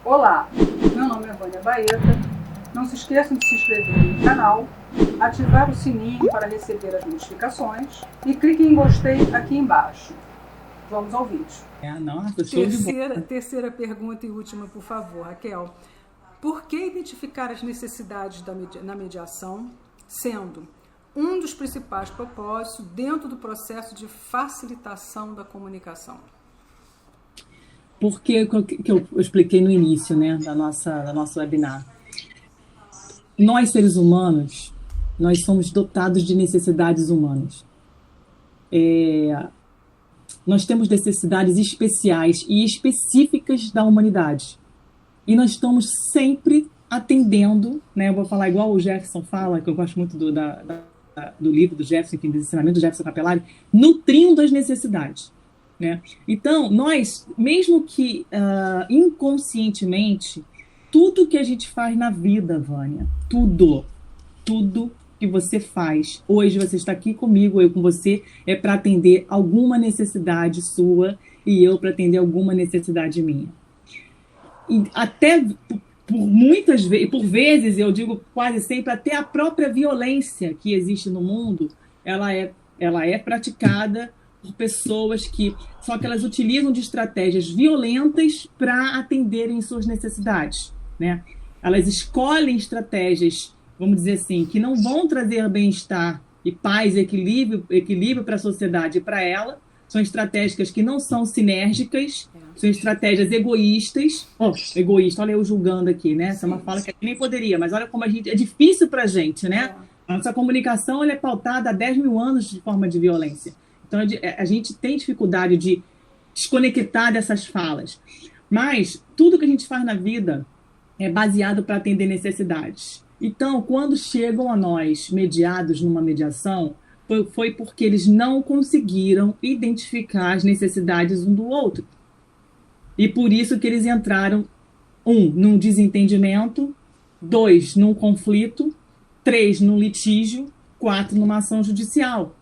Olá, meu nome é Vânia Baeta. Não se esqueçam de se inscrever no canal, ativar o sininho para receber as notificações e clique em gostei aqui embaixo. Vamos ao vídeo. Nossa, show de bola. Terceira pergunta e última, por favor, Raquel. Por que identificar as necessidades na mediação, sendo um dos principais propósitos dentro do processo de facilitação da comunicação? Porque que eu expliquei no início, né, da nosso webinar. Nós, seres humanos, nós somos dotados de necessidades humanas. Nós temos necessidades especiais e específicas da humanidade. E nós estamos sempre atendendo, né? Eu vou falar igual o Jefferson fala, que eu gosto muito do livro do Jefferson, enfim, do ensinamento do Jefferson Capelari, nutrindo as necessidades, né? Então, nós, mesmo que inconscientemente, tudo que a gente faz na vida, Vânia, tudo que você faz, hoje você está aqui comigo, eu com você, é para atender alguma necessidade sua e eu para atender alguma necessidade minha. E até por vezes, eu digo quase sempre, até a própria violência que existe no mundo, ela é praticada por pessoas só que elas utilizam de estratégias violentas para atenderem suas necessidades, né? Elas escolhem estratégias, vamos dizer assim, que não vão trazer bem-estar e paz e equilíbrio para a sociedade e para ela. São estratégias que não são sinérgicas, são estratégias egoístas. Egoísta, olha eu julgando aqui, né? Essa é uma fala que nem poderia, mas olha como é difícil para a gente, né? A nossa comunicação ela é pautada há 10 mil anos de forma de violência. Então a gente tem dificuldade de desconectar dessas falas. Mas tudo que a gente faz na vida é baseado para atender necessidades. Então, quando chegam a nós mediados numa mediação, foi porque eles não conseguiram identificar as necessidades um do outro. E por isso que eles entraram, num desentendimento, 2, num conflito, 3, num litígio, 4, numa ação judicial.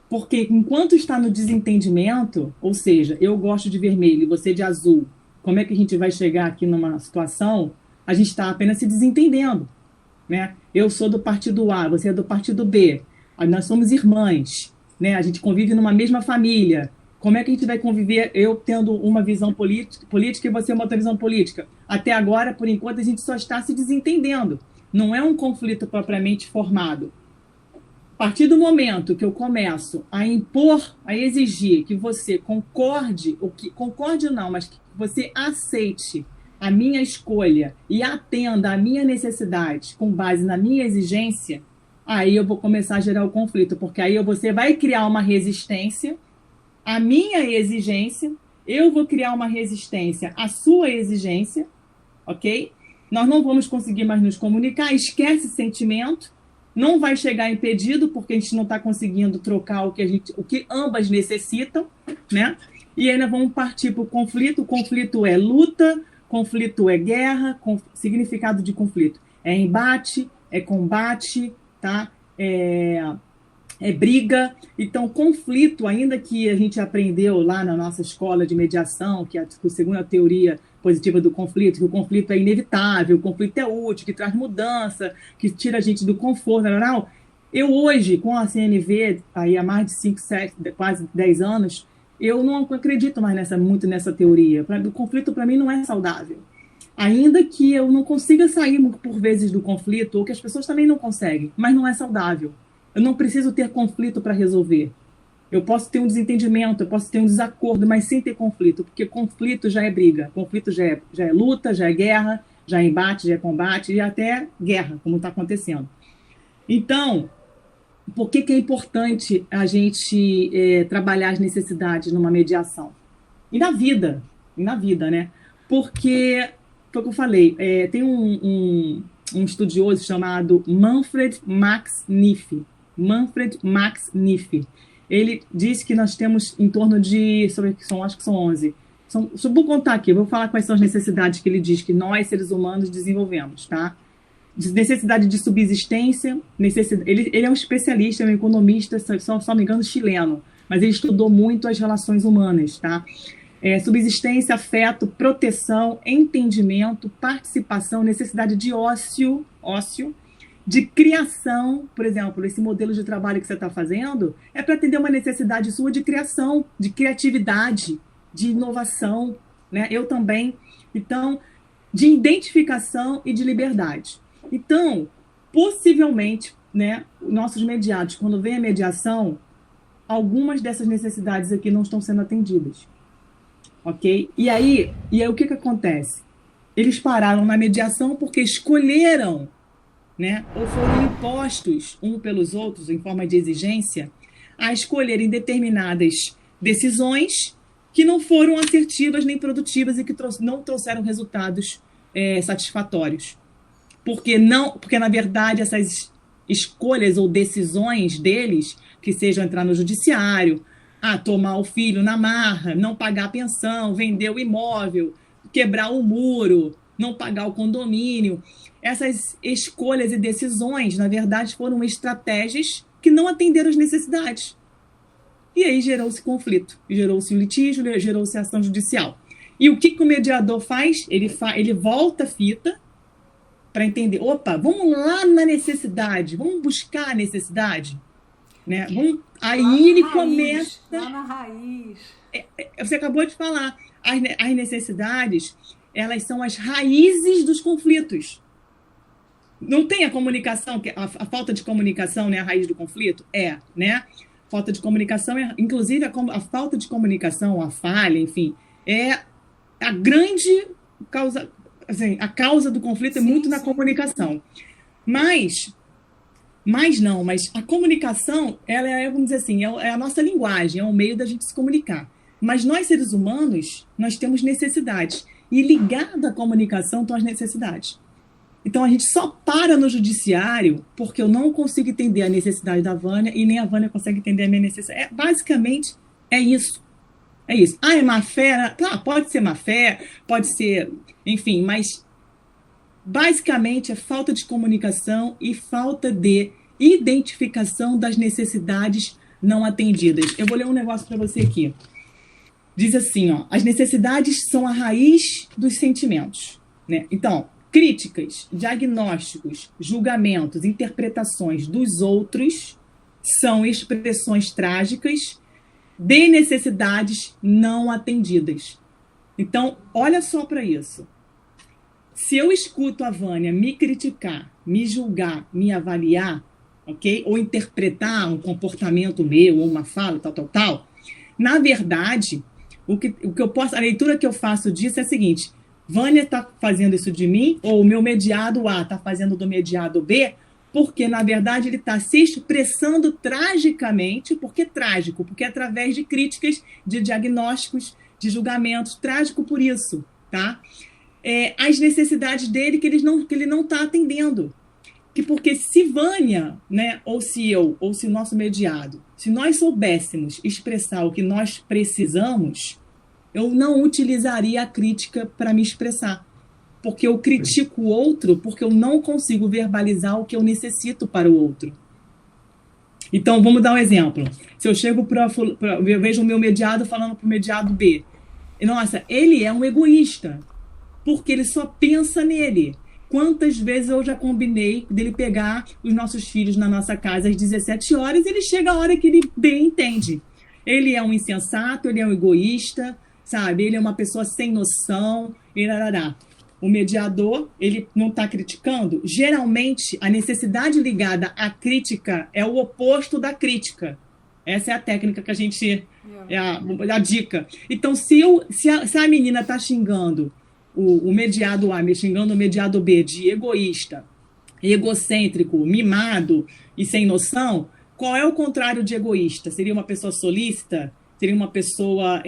Porque enquanto está no desentendimento, ou seja, eu gosto de vermelho e você de azul, como é que a gente vai chegar aqui numa situação? A gente está apenas se desentendendo, né? Eu sou do partido A, você é do partido B. Nós somos irmãs, né? A gente convive numa mesma família. Como é que a gente vai conviver, eu tendo uma visão política e você uma outra visão política? Até agora, por enquanto, a gente só está se desentendendo. Não é um conflito propriamente formado. A partir do momento que eu começo a impor, a exigir que você concorde mas que você aceite a minha escolha e atenda a minha necessidade com base na minha exigência, aí eu vou começar a gerar o conflito, porque aí você vai criar uma resistência à minha exigência, eu vou criar uma resistência à sua exigência, ok? Nós não vamos conseguir mais nos comunicar, esquece sentimento, não vai chegar em pedido, porque a gente não está conseguindo trocar o que ambas necessitam, né? E ainda vamos partir para o conflito. O conflito é luta, conflito é guerra, significado de conflito é embate, é combate, tá? É briga. Então, conflito, ainda que a gente aprendeu lá na nossa escola de mediação, que segundo a teoria positiva do conflito, que o conflito é inevitável, o conflito é útil, que traz mudança, que tira a gente do conforto, não. Eu hoje, com a CNV, aí há mais de 5, 7, quase 10 anos, eu não acredito mais muito nessa teoria. O conflito, para mim, não é saudável. Ainda que eu não consiga sair, por vezes, do conflito, ou que as pessoas também não conseguem, mas não é saudável. Eu não preciso ter conflito para resolver. Eu posso ter um desentendimento, eu posso ter um desacordo, mas sem ter conflito, porque conflito já é briga, conflito já é luta, já é guerra, já é embate, já é combate e até guerra, como está acontecendo. Então, por que é importante a gente trabalhar as necessidades numa mediação? E na vida, né? Porque, foi o que eu falei, tem um estudioso chamado Manfred Max Niff. Ele diz que nós temos em torno de, acho que são 11. Eu vou contar aqui, vou falar quais são as necessidades que ele diz que nós, seres humanos, desenvolvemos, tá? Necessidade de subsistência, ele é um especialista, é um economista, só me engano, chileno. mas ele estudou muito as relações humanas, tá? Subsistência, afeto, proteção, entendimento, participação, necessidade de ócio, de criação. Por exemplo, esse modelo de trabalho que você está fazendo é para atender uma necessidade sua de criação, de criatividade, de inovação, né? Eu também. Então, de identificação e de liberdade. Então, possivelmente, né, nossos mediados, quando vem a mediação, algumas dessas necessidades aqui não estão sendo atendidas. Ok? E aí o que acontece? Eles pararam na mediação porque escolheram, né, ou foram impostos uns pelos outros, em forma de exigência, a escolherem determinadas decisões que não foram assertivas nem produtivas e que não trouxeram resultados satisfatórios. Porque, na verdade, essas escolhas ou decisões deles, que sejam entrar no judiciário, tomar o filho na marra, não pagar a pensão, vender o imóvel, quebrar o muro, não pagar o condomínio. Essas escolhas e decisões, na verdade, foram estratégias que não atenderam às necessidades. E aí gerou-se conflito, gerou-se litígio, gerou-se ação judicial. E o que o mediador faz? Ele volta a fita para entender, vamos lá na necessidade, vamos buscar a necessidade. Né? Aí ele começa... Lá na raiz. Você acabou de falar, as necessidades, elas são as raízes dos conflitos. Não tem a comunicação, a falta de comunicação, né, a raiz do conflito? Né? Falta de comunicação, inclusive a falta de comunicação, a falha, enfim, é a grande causa, assim, a causa do conflito é muito na comunicação. Mas a comunicação, ela vamos dizer assim, é a nossa linguagem, é o meio da gente se comunicar. Mas nós, seres humanos, nós temos necessidades. E ligado à comunicação estão as necessidades. Então, a gente só para no judiciário porque eu não consigo entender a necessidade da Vânia e nem a Vânia consegue entender a minha necessidade. Basicamente, é isso. É isso. É má fé? Pode ser má fé, pode ser... Enfim, mas... Basicamente, é falta de comunicação e falta de identificação das necessidades não atendidas. Eu vou ler um negócio para você aqui. Diz assim, as necessidades são a raiz dos sentimentos. Né? Então, críticas, diagnósticos, julgamentos, interpretações dos outros são expressões trágicas de necessidades não atendidas. Então, olha só para isso. Se eu escuto a Vânia me criticar, me julgar, me avaliar, ok? Ou interpretar um comportamento meu, ou uma fala, tal, na verdade, o que eu posso, a leitura que eu faço disso é a seguinte: Vânia está fazendo isso de mim, ou o meu mediado A está fazendo do mediado B, porque, na verdade, ele está se expressando tragicamente. Por que trágico? Porque é através de críticas, de diagnósticos, de julgamentos. Trágico por isso, tá? As necessidades dele que ele não está atendendo. Porque se Vânia, né, ou se eu, ou se o nosso mediado, se nós soubéssemos expressar o que nós precisamos, eu não utilizaria a crítica para me expressar. Porque eu critico o outro porque eu não consigo verbalizar o que eu necessito para o outro. Então, vamos dar um exemplo. Se eu chego eu vejo o meu mediado falando para o mediado B. Nossa, ele é um egoísta. Porque ele só pensa nele. Quantas vezes eu já combinei dele pegar os nossos filhos na nossa casa às 17 horas e ele chega a hora que ele bem entende. Ele é um insensato, ele é um egoísta, sabe? Ele é uma pessoa sem noção, O mediador, ele não está criticando? Geralmente, a necessidade ligada à crítica é o oposto da crítica. Essa é a técnica que a gente... a dica. Então, se a menina está xingando o mediado A, me xingando o mediado B de egoísta, egocêntrico, mimado e sem noção, qual é o contrário de egoísta? Seria uma pessoa solícita? Seria uma pessoa,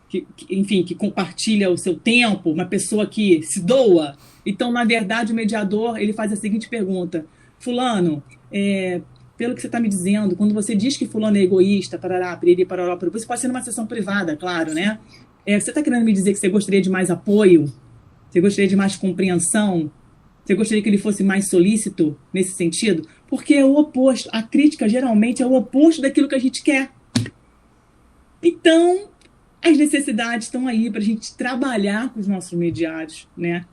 que compartilha o seu tempo? Uma pessoa que se doa? Então, na verdade, o mediador ele faz a seguinte pergunta: fulano, pelo que você está me dizendo, quando você diz que fulano é egoísta, isso pode ser numa sessão privada, claro, né? Você está querendo me dizer que você gostaria de mais apoio? Você gostaria de mais compreensão? Você gostaria que ele fosse mais solícito nesse sentido? Porque é o oposto. A crítica, geralmente, é o oposto daquilo que a gente quer. Então, as necessidades estão aí para a gente trabalhar com os nossos mediados, né?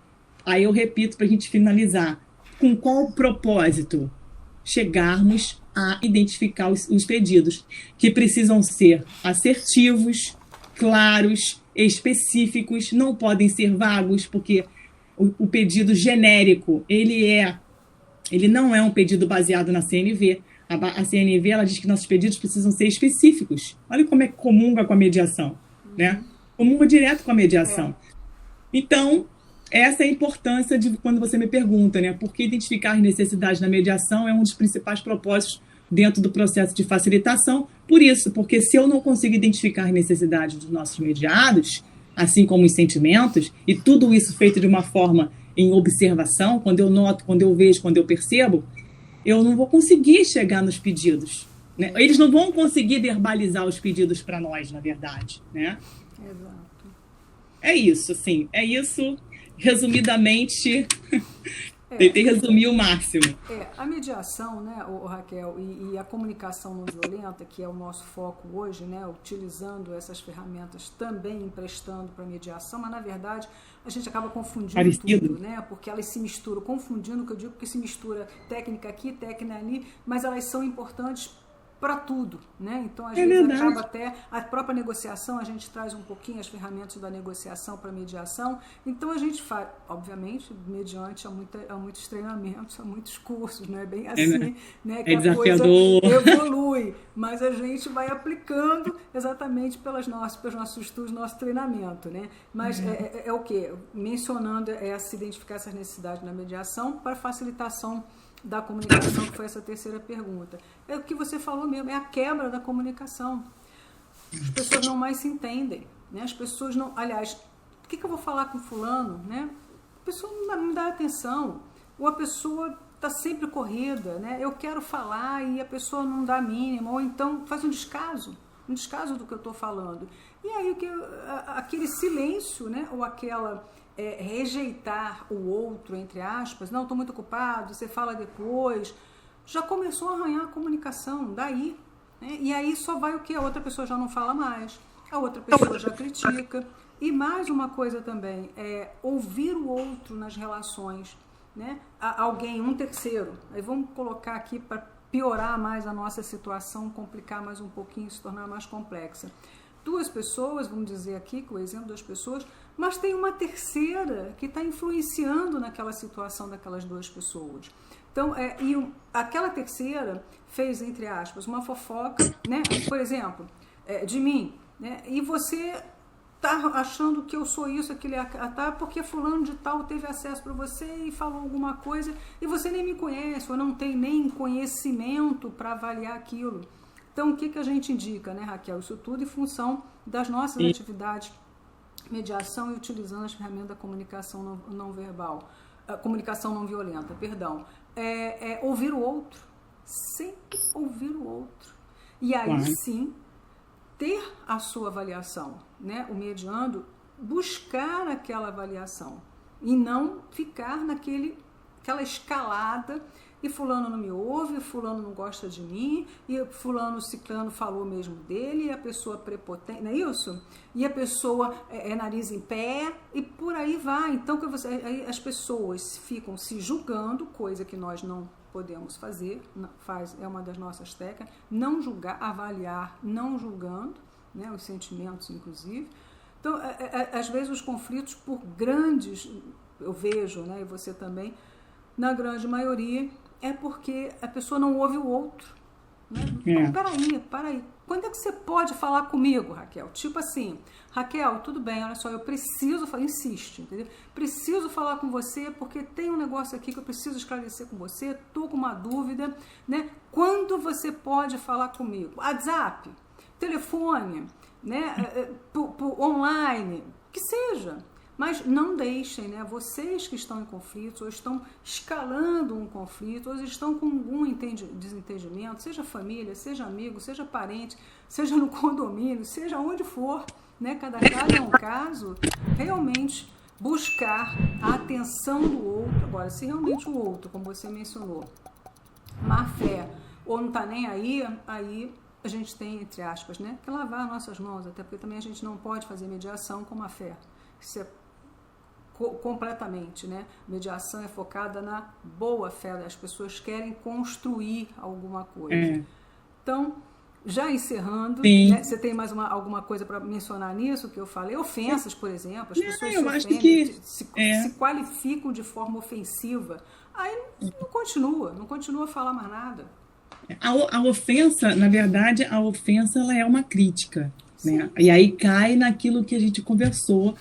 Aí eu repito para a gente finalizar. Com qual propósito? Chegarmos a identificar os pedidos, que precisam ser assertivos, claros, específicos, não podem ser vagos, porque o pedido genérico, ele não é um pedido baseado na CNV. A CNV, ela diz que nossos pedidos precisam ser específicos. Olha como é que comunga com a mediação, né? Comunga direto com a mediação. Então, essa é a importância de quando você me pergunta, né? Por que identificar as necessidades na mediação é um dos principais propósitos dentro do processo de facilitação. Por isso, porque se eu não consigo identificar as necessidades dos nossos mediados, assim como os sentimentos, e tudo isso feito de uma forma em observação, quando eu noto, quando eu vejo, quando eu percebo, eu não vou conseguir chegar nos pedidos, né? Eles não vão conseguir verbalizar os pedidos para nós, na verdade, né? Exato. É isso, sim. É isso, resumidamente, tentei resumir o máximo. A mediação, né, Raquel, e a comunicação não violenta, que é o nosso foco hoje, né, utilizando essas ferramentas também emprestando para mediação, mas na verdade a gente acaba confundindo tudo, né, porque elas se misturam, confundindo, que eu digo que se mistura técnica aqui, técnica ali, mas elas são importantes para tudo, né? Então, às vezes, acaba até a própria negociação, a gente traz um pouquinho as ferramentas da negociação para mediação. Então, a gente faz, obviamente, mediante a muitos treinamentos, a muitos cursos, não é bem assim, né? Que a coisa evolui, mas a gente vai aplicando exatamente pelos nossos estudos, nosso treinamento, né? Mas é o quê? Mencionando se identificar essas necessidades na mediação para facilitação da comunicação, que foi essa terceira pergunta. É o que você falou mesmo, é a quebra da comunicação. As pessoas não mais se entendem, né? As pessoas não... Aliás, o que eu vou falar com fulano, né? A pessoa não dá atenção, ou a pessoa está sempre corrida, né? Eu quero falar e a pessoa não dá a mínima, ou então faz um descaso do que eu estou falando. E aí aquele silêncio, né? Ou aquela... rejeitar o outro, entre aspas, não, estou muito ocupado, você fala depois, já começou a arranhar a comunicação, daí, né? E aí só vai o que? A outra pessoa já não fala mais, a outra pessoa já critica. E mais uma coisa também, ouvir o outro nas relações, né? Alguém, um terceiro, aí vamos colocar aqui para piorar mais a nossa situação, complicar mais um pouquinho, se tornar mais complexa. Duas pessoas, vamos dizer aqui, com o exemplo das pessoas, mas tem uma terceira que está influenciando naquela situação daquelas duas pessoas. Então, aquela terceira fez, entre aspas, uma fofoca, né? Por exemplo, de mim, né? E você está achando que eu sou isso, aquele tá, porque fulano de tal teve acesso para você e falou alguma coisa e você nem me conhece ou não tem nem conhecimento para avaliar aquilo. Então, o que a gente indica, né, Raquel? Isso tudo em função das nossas atividades, mediação e utilizando as ferramentas da comunicação não verbal, comunicação não violenta, perdão. Ouvir o outro, sempre ouvir o outro. E aí sim, ter a sua avaliação, né? O mediando, buscar aquela avaliação e não ficar naquela escalada. E fulano não me ouve, fulano não gosta de mim, e fulano ciclano falou mesmo dele, e a pessoa prepotente, não é isso? E a pessoa nariz em pé, e por aí vai. Então, aí as pessoas ficam se julgando, coisa que nós não podemos fazer, é uma das nossas técnicas, não julgar, avaliar, não julgando, né, os sentimentos, inclusive. Então, às vezes os conflitos por grandes, eu vejo, né, e você também, na grande maioria, é porque a pessoa não ouve o outro. Né? Então, peraí. Quando é que você pode falar comigo, Raquel? Tipo assim, Raquel, tudo bem, olha só, eu preciso falar, insiste, entendeu? Preciso falar com você porque tem um negócio aqui que eu preciso esclarecer com você, tô com uma dúvida, né? Quando você pode falar comigo? WhatsApp, telefone, né? Online, que seja. Mas não deixem, né? Vocês que estão em conflitos, ou estão escalando um conflito, ou estão com algum desentendimento, seja família, seja amigo, seja parente, seja no condomínio, seja onde for, né? Cada caso é um caso, realmente buscar a atenção do outro. Agora, se realmente o outro, como você mencionou, má fé, ou não está nem aí a gente tem, entre aspas, né, que lavar nossas mãos, até porque também a gente não pode fazer mediação com má fé. Isso é completamente, né? Mediação é focada na boa fé, as pessoas querem construir alguma coisa. Então, já encerrando, né, você tem mais alguma coisa para mencionar nisso que eu falei? Ofensas, por exemplo, as pessoas se ofendem, se qualificam de forma ofensiva, aí não continua a falar mais nada. A ofensa, na verdade, a ofensa ela é uma crítica, né? E aí cai naquilo que a gente conversou,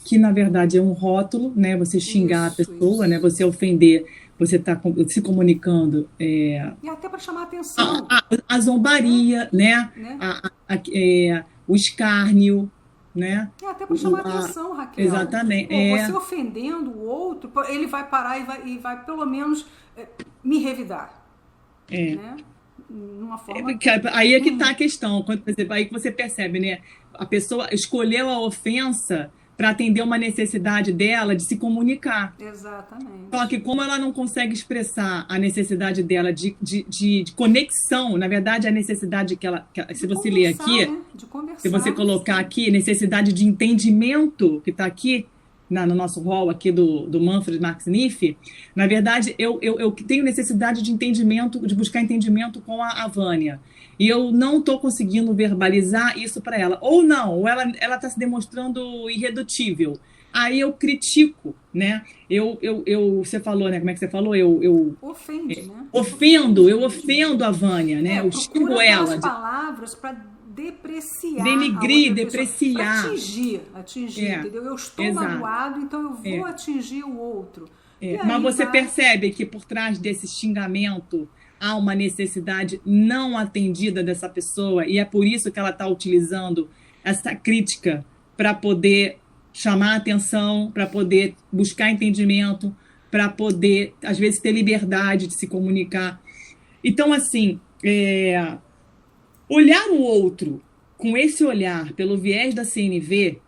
que na verdade é um rótulo, né? Você xingar a pessoa, né? Você ofender, você está se comunicando. E até para chamar atenção. A zombaria, né? O escárnio, né? E até para chamar atenção, Raquel. Exatamente. Você ofendendo o outro, ele vai parar e vai pelo menos me revidar. Né? Numa forma... Aí é que está a questão. Quando, por exemplo, aí que você percebe, né? A pessoa escolheu a ofensa para atender uma necessidade dela de se comunicar. Exatamente. Só que como ela não consegue expressar a necessidade dela de conexão, na verdade a necessidade que ela... se você ler aqui, né? De conversar, se você colocar aqui, necessidade de entendimento, que está aqui no nosso rol aqui do Manfred Max Niff, na verdade eu tenho necessidade de entendimento, de buscar entendimento com a Vânia. E eu não estou conseguindo verbalizar isso para ela. Ou não, ou ela está se demonstrando irredutível. Aí eu critico, né? Você falou, né? Como é que você falou? Ofende, né? Eu ofendo a Vânia, né? Eu xingo ela. As palavras para depreciar. Denigrir, depreciar. Para atingir, entendeu? Eu estou magoado, então eu vou atingir o outro. Mas você percebe que por trás desse xingamento há uma necessidade não atendida dessa pessoa e é por isso que ela está utilizando essa crítica para poder chamar atenção, para poder buscar entendimento, para poder, às vezes, ter liberdade de se comunicar. Então, assim, olhar o outro com esse olhar pelo viés da CNV,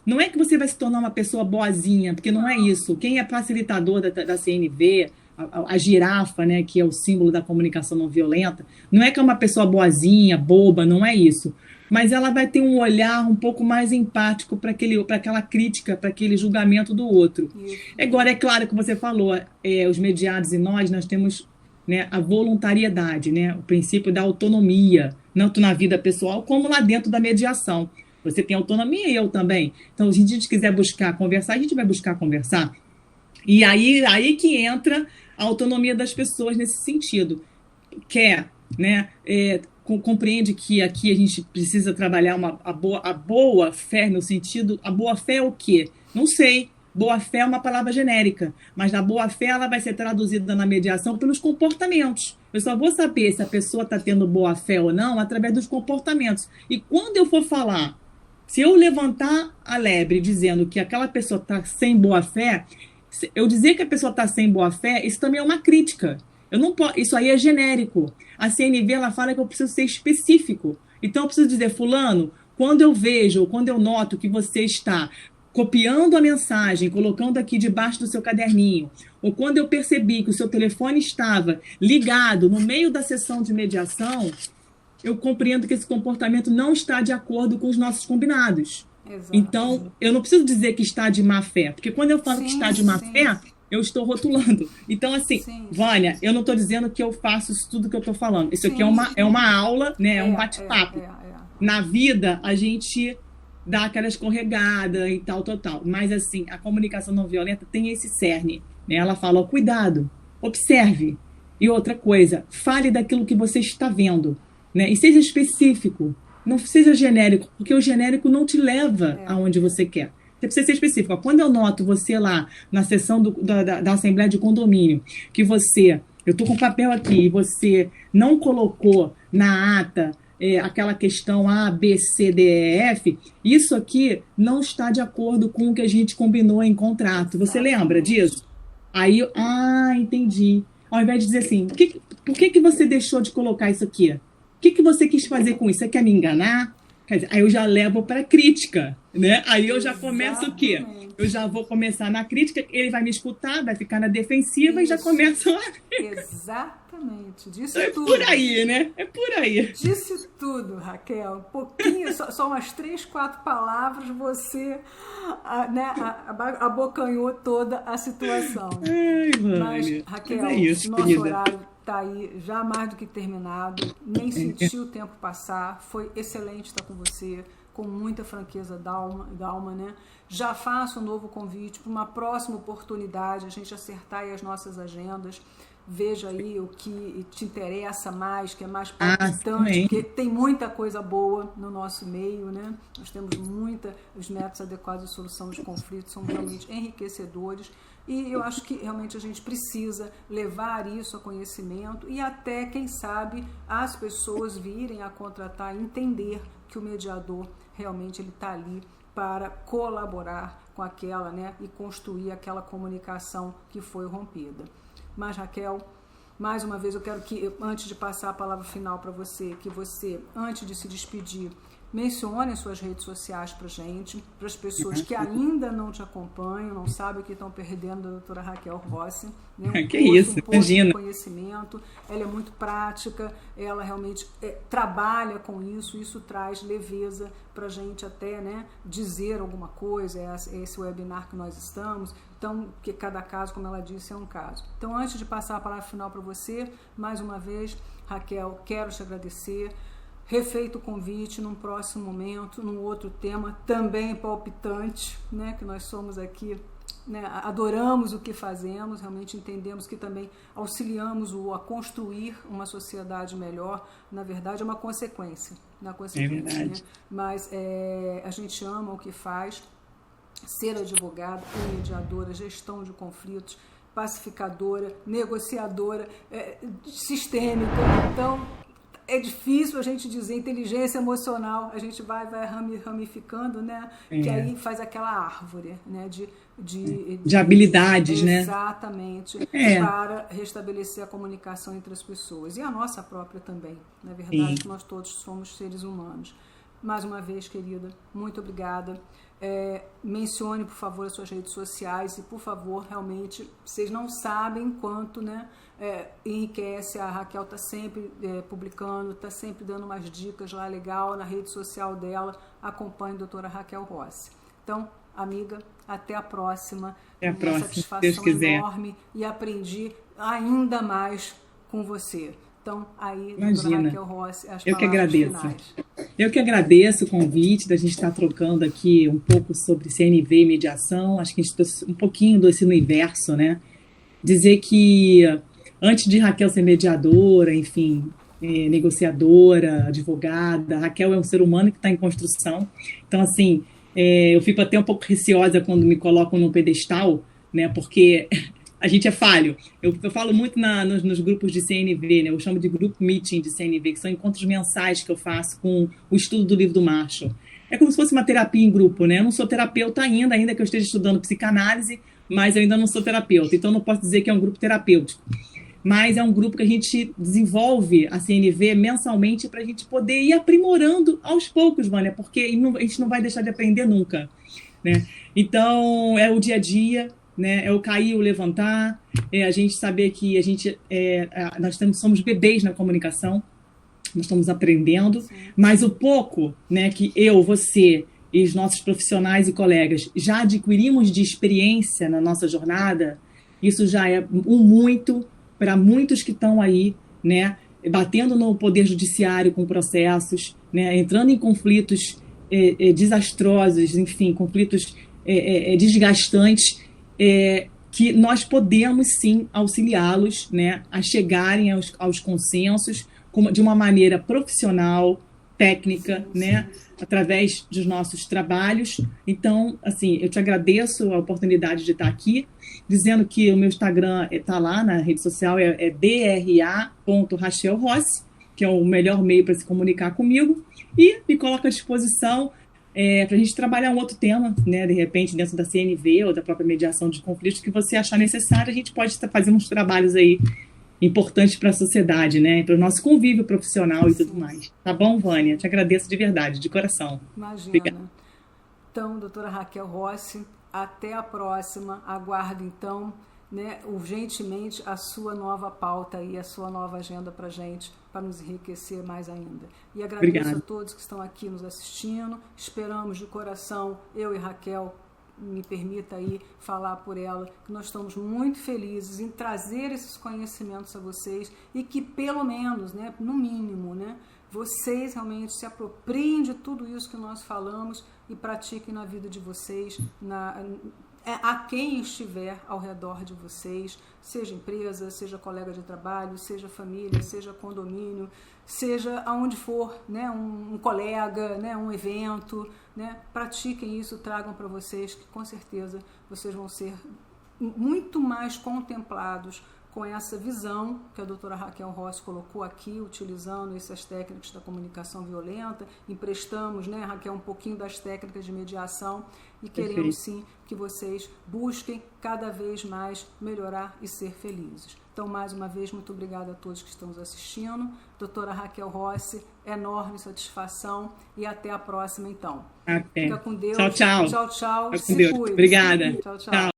não é que você vai se tornar uma pessoa boazinha, porque não é isso. Quem é facilitador da CNV... A girafa, né, que é o símbolo da comunicação não violenta, não é que é uma pessoa boazinha, boba, não é isso. Mas ela vai ter um olhar um pouco mais empático para aquela crítica, para aquele julgamento do outro. Agora, é claro que você falou, os mediados e nós temos, né, a voluntariedade, né, o princípio da autonomia, tanto na vida pessoal como lá dentro da mediação. Você tem autonomia e eu também. Então, se a gente quiser buscar conversar, a gente vai buscar conversar. E aí que entra a autonomia das pessoas nesse sentido. Né, compreende que aqui a gente precisa trabalhar a boa fé no sentido... A boa fé é o quê? Não sei. Boa fé é uma palavra genérica, mas a boa fé ela vai ser traduzida na mediação pelos comportamentos. Eu só vou saber se a pessoa está tendo boa fé ou não através dos comportamentos. E quando eu for falar, se eu levantar a lebre dizendo que aquela pessoa está sem boa fé... Eu dizer que a pessoa está sem boa fé, isso também é uma crítica. Eu não posso, isso aí é genérico. A CNV ela fala que eu preciso ser específico. Então eu preciso dizer, fulano, quando eu vejo ou quando eu noto que você está copiando a mensagem, colocando aqui debaixo do seu caderninho, ou quando eu percebi que o seu telefone estava ligado no meio da sessão de mediação, eu compreendo que esse comportamento não está de acordo com os nossos combinados. Exato. Então, eu não preciso dizer que está de má fé, porque quando eu falo que está de má fé, eu estou rotulando. Então, assim, Vânia, eu não estou dizendo que eu faço isso tudo que eu estou falando. Isso aqui é uma aula, né? É um bate-papo. Na vida, a gente dá aquela escorregada e tal. Mas, assim, a comunicação não violenta tem esse cerne. Né? Ela fala, cuidado, observe. E outra coisa, fale daquilo que você está vendo. Né? E seja específico. Não seja genérico, porque o genérico não te leva aonde você quer. Você precisa ser específico. Quando eu noto você lá na sessão da Assembleia de Condomínio, que eu estou com o papel aqui, e você não colocou na ata aquela questão A, B, C, D, E, F, isso aqui não está de acordo com o que a gente combinou em contrato. Você lembra disso? Aí, entendi. Ao invés de dizer assim, por que você deixou de colocar isso aqui? O que você quis fazer com isso? Você quer me enganar? Quer dizer, aí eu já levo para crítica. né? Aí eu já começo o quê? Exatamente. Eu já vou começar na crítica, ele vai me escutar, vai ficar na defensiva e já Isso. começa lá. Exatamente. Disse Então é tudo. por aí, né? É por aí. Disse tudo, Raquel. Um pouquinho, só umas 3, 4 palavras, você né, abocanhou toda a situação. Ai, Mas, Vânia. Raquel, Mas é isso, nosso querida. horário está aí já mais do que terminado. Nem senti o tempo passar. Foi excelente estar com você, com muita franqueza da alma, né? Já faço um novo convite para uma próxima oportunidade, a gente acertar aí as nossas agendas. Veja aí o que te interessa mais, que é mais palpitante, porque tem muita coisa boa no nosso meio, né? Nós temos os métodos adequados de solução de conflitos são realmente enriquecedores e eu acho que realmente a gente precisa levar isso a conhecimento e até, quem sabe, as pessoas virem a contratar e entender que o mediador realmente ele está ali para colaborar com aquela, né, e construir aquela comunicação que foi rompida. Mas, Raquel, mais uma vez eu quero que, antes de passar a palavra final para você, que você, antes de se despedir, mencione as suas redes sociais para gente, para as pessoas que ainda não te acompanham, não sabem o que estão perdendo da doutora Raquel Rossi. Né? Que isso, imagina. De conhecimento, ela é muito prática, ela realmente trabalha com isso traz leveza para a gente até, né, dizer alguma coisa, esse webinar que nós estamos. Então, que cada caso, como ela disse, é um caso. Então, antes de passar a palavra final para você, mais uma vez, Raquel, quero te agradecer. Refeito o convite num próximo momento, num outro tema também palpitante, né, que nós somos aqui, né, adoramos o que fazemos, realmente entendemos que também auxiliamos a construir uma sociedade melhor. Na verdade, é uma consequência. É verdade. Né? Mas a gente ama o que faz. Ser advogada, mediadora, gestão de conflitos, pacificadora, negociadora, sistêmica. Então, é difícil a gente dizer inteligência emocional, a gente vai ramificando, né? Que aí faz aquela árvore, né? De habilidades, né? Exatamente, para restabelecer a comunicação entre as pessoas. E a nossa própria também, na verdade, nós todos somos seres humanos. Mais uma vez, querida, muito obrigada. Mencione, por favor, as suas redes sociais e, por favor, realmente, vocês não sabem quanto, né, enriquece. A Raquel está sempre publicando, está sempre dando umas dicas lá legal na rede social dela. Acompanhe a doutora Raquel Rossi. Então, amiga, até a próxima. Até a próxima, satisfação Deus quiser. Enorme e aprendi ainda mais com você. Então, aí, Imagina. Raquel Rossi, as Eu que palavras agradeço. finais. Eu que agradeço o convite da gente estar trocando aqui um pouco sobre CNV e mediação. Acho que a gente trouxe um pouquinho desse universo, né? Dizer que antes de Raquel ser mediadora, enfim, negociadora, advogada, Raquel é um ser humano que está em construção. Então, assim, eu fico até um pouco receosa quando me colocam no pedestal, né? Porque a gente é falho. Eu falo muito nos grupos de CNV, né? Eu chamo de group meeting de CNV, que são encontros mensais que eu faço com o estudo do livro do Marshall. É como se fosse uma terapia em grupo, né? Eu não sou terapeuta ainda que eu esteja estudando psicanálise, mas eu ainda não sou terapeuta, então não posso dizer que é um grupo terapêutico. Mas é um grupo que a gente desenvolve a CNV mensalmente para a gente poder ir aprimorando aos poucos, Vânia, porque a gente não vai deixar de aprender nunca, né? Então, é o dia a dia, né? É o cair, o levantar, a gente saber que nós somos bebês na comunicação, nós estamos aprendendo, mas o pouco, né, que eu, você e os nossos profissionais e colegas já adquirimos de experiência na nossa jornada, isso já é um muito para muitos que estão aí, né, batendo no poder judiciário com processos, né, entrando em conflitos desastrosos, enfim, conflitos desgastantes, que nós podemos sim auxiliá-los, né, a chegarem aos consensos de uma maneira profissional, técnica, né, através dos nossos trabalhos. Então, assim, eu te agradeço a oportunidade de estar aqui, dizendo que o meu Instagram está lá na rede social, é bra.rachelrossi, que é o melhor meio para se comunicar comigo, e me coloco à disposição para a gente trabalhar um outro tema, né, de repente, dentro da CNV ou da própria mediação de conflitos, que você achar necessário, a gente pode fazer uns trabalhos aí importantes para a sociedade, né, para o nosso convívio profissional e tudo mais. Tá bom, Vânia? Te agradeço de verdade, de coração. Imagina. Obrigada. Então, doutora Raquel Rossi, até a próxima. Aguardo, então, né, urgentemente a sua nova pauta e a sua nova agenda para a gente, para nos enriquecer mais ainda. E agradeço Obrigada. a todos que estão aqui nos assistindo. Esperamos de coração, eu e Raquel, me permita aí falar por ela, que nós estamos muito felizes em trazer esses conhecimentos a vocês e que pelo menos, né, no mínimo, né, vocês realmente se apropriem de tudo isso que nós falamos e pratiquem na vida de vocês, a quem estiver ao redor de vocês, seja empresa, seja colega de trabalho, seja família, seja condomínio, seja aonde for, né, um colega, né, um evento, né, pratiquem isso, tragam para vocês, que com certeza vocês vão ser muito mais contemplados com essa visão que a doutora Raquel Rossi colocou aqui, utilizando essas técnicas da comunicação violenta. Emprestamos, né, Raquel, um pouquinho das técnicas de mediação e queremos sim que vocês busquem cada vez mais melhorar e ser felizes. Então, mais uma vez, muito obrigada a todos que estão nos assistindo. Doutora Raquel Rossi, enorme satisfação e até a próxima, então. Até. Fica com Deus. Tchau, tchau. Tchau, tchau. Se cuide. Obrigada. Tchau, tchau.